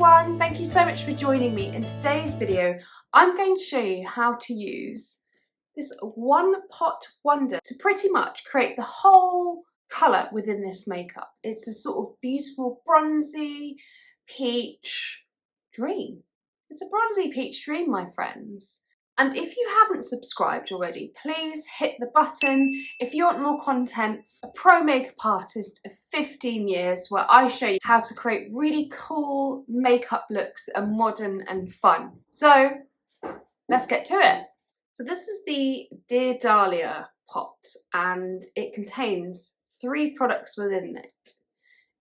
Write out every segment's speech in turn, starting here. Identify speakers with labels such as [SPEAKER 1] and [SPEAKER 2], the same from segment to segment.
[SPEAKER 1] everyone, thank you so much for joining me. In today's video, I'm going to show you how to use this one pot wonder to pretty much create the whole colour within this makeup. It's a sort of beautiful bronzy peach dream. It's a bronzy peach dream, my friends. And if you haven't subscribed already, please hit the button if you want more content. A pro makeup artist of 15 years where I show you how to create really cool makeup looks that are modern and fun. So let's get to it. So this is the Dear Dahlia pot and it contains 3 products within it.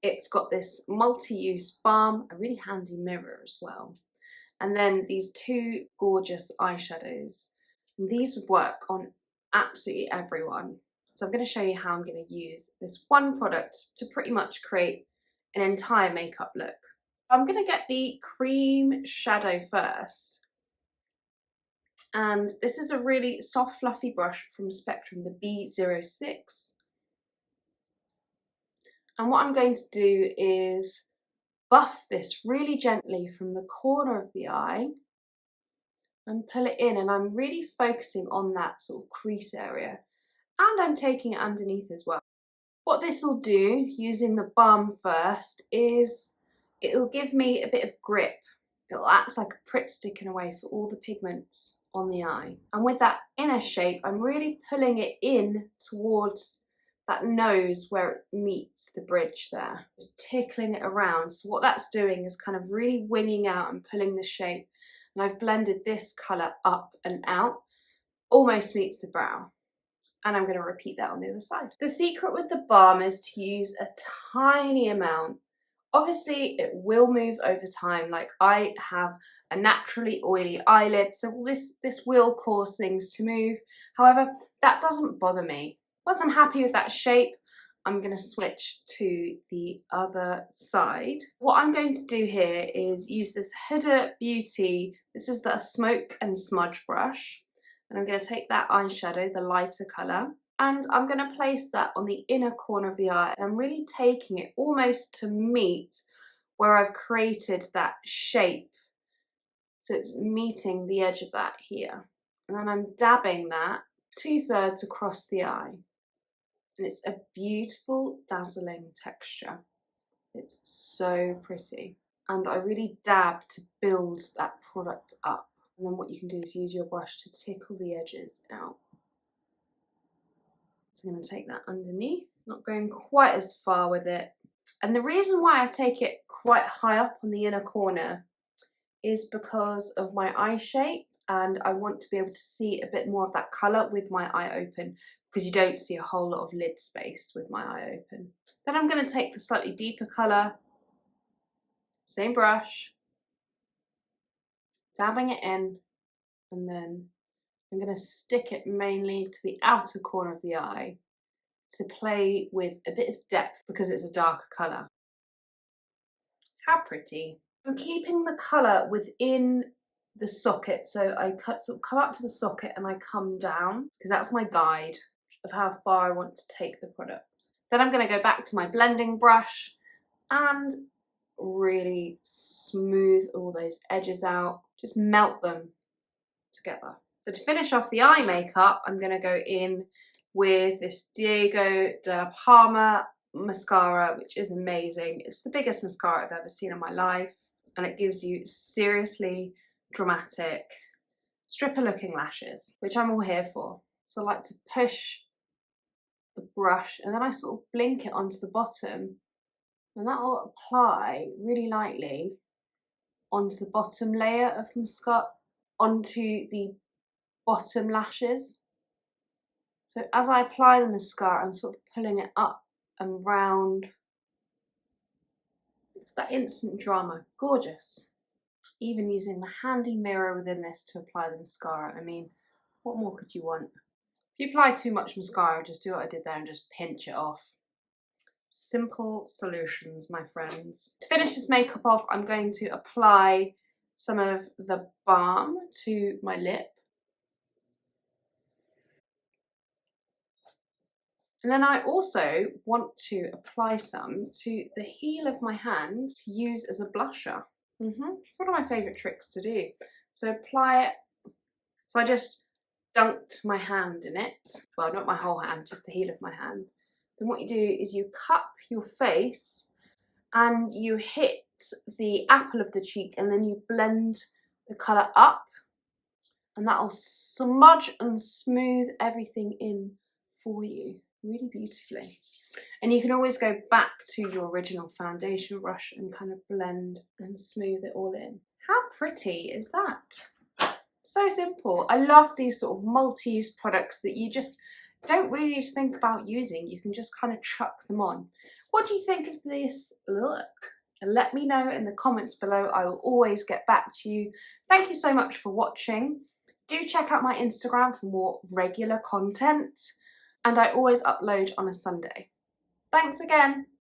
[SPEAKER 1] It's got this multi-use balm, a really handy mirror as well. And then these 2 gorgeous eyeshadows. And these would work on absolutely everyone. So I'm going to show you how I'm going to use this one product to pretty much create an entire makeup look. I'm going to get the cream shadow first. And this is a really soft fluffy brush from Spectrum, the B06. And what I'm going to do is buff this really gently from the corner of the eye and pull it in, and I'm really focusing on that sort of crease area, and I'm taking it underneath as well. What this will do, using the balm first, is it'll give me a bit of grip. It'll act like a Pritt sticking away for all the pigments on the eye. And with that inner shape, I'm really pulling it in towards that nose where it meets the bridge there, just tickling it around. So what that's doing is kind of really winging out and pulling the shape. And I've blended this colour up and out, almost meets the brow. And I'm going to repeat that on the other side. The secret with the balm is to use a tiny amount. Obviously it will move over time, like I have a naturally oily eyelid, so this will cause things to move. However, that doesn't bother me. Once I'm happy with that shape, I'm going to switch to the other side. What I'm going to do here is use this Huda Beauty, this is the Smoke and Smudge brush, and I'm going to take that eyeshadow, the lighter colour, and I'm going to place that on the inner corner of the eye. And I'm really taking it almost to meet where I've created that shape. So it's meeting the edge of that here. And then I'm dabbing that 2/3 across the eye. And it's a beautiful, dazzling texture. It's so pretty. And I really dab to build that product up. And then what you can do is use your brush to tickle the edges out. So I'm going to take that underneath, not going quite as far with it. And the reason why I take it quite high up on the inner corner is because of my eye shape, and I want to be able to see a bit more of that colour with my eye open, because you don't see a whole lot of lid space with my eye open. Then I'm going to take the slightly deeper colour, same brush, dabbing it in, and then I'm going to stick it mainly to the outer corner of the eye to play with a bit of depth because it's a darker colour. How pretty. I'm keeping the colour within the socket, so I sort of come up to the socket and I come down, because that's my guide of how far I want to take the product. Then I'm going to go back to my blending brush and really smooth all those edges out, just melt them together. So to finish off the eye makeup, I'm going to go in with this Dalla Palma mascara, which is amazing. It's the biggest mascara I've ever seen in my life, and it gives you seriously dramatic stripper looking lashes, which I'm all here for. So I like to push the brush and then I sort of blink it onto the bottom, and that will apply really lightly onto the bottom layer of mascara, onto the bottom lashes. So as I apply the mascara, I'm sort of pulling it up and round. That instant drama, gorgeous. Even using the handy mirror within this to apply the mascara. I mean, what more could you want? If you apply too much mascara, just do what I did there and just pinch it off. Simple solutions, my friends. To finish this makeup off, I'm going to apply some of the balm to my lip. And then I also want to apply some to the heel of my hand to use as a blusher. It's one of my favourite tricks to do. So apply it. So I just dunked my hand in it. Well, not my whole hand, just the heel of my hand. Then what you do is you cup your face and you hit the apple of the cheek and then you blend the colour up, and that'll smudge and smooth everything in for you really beautifully. And you can always go back to your original foundation brush and kind of blend and smooth it all in. How pretty is that? So simple. I love these sort of multi-use products that you just don't really need to think about using. You can just kind of chuck them on. What do you think of this look? Let me know in the comments below. I will always get back to you. Thank you so much for watching. Do check out my Instagram for more regular content. And I always upload on a Sunday. Thanks again.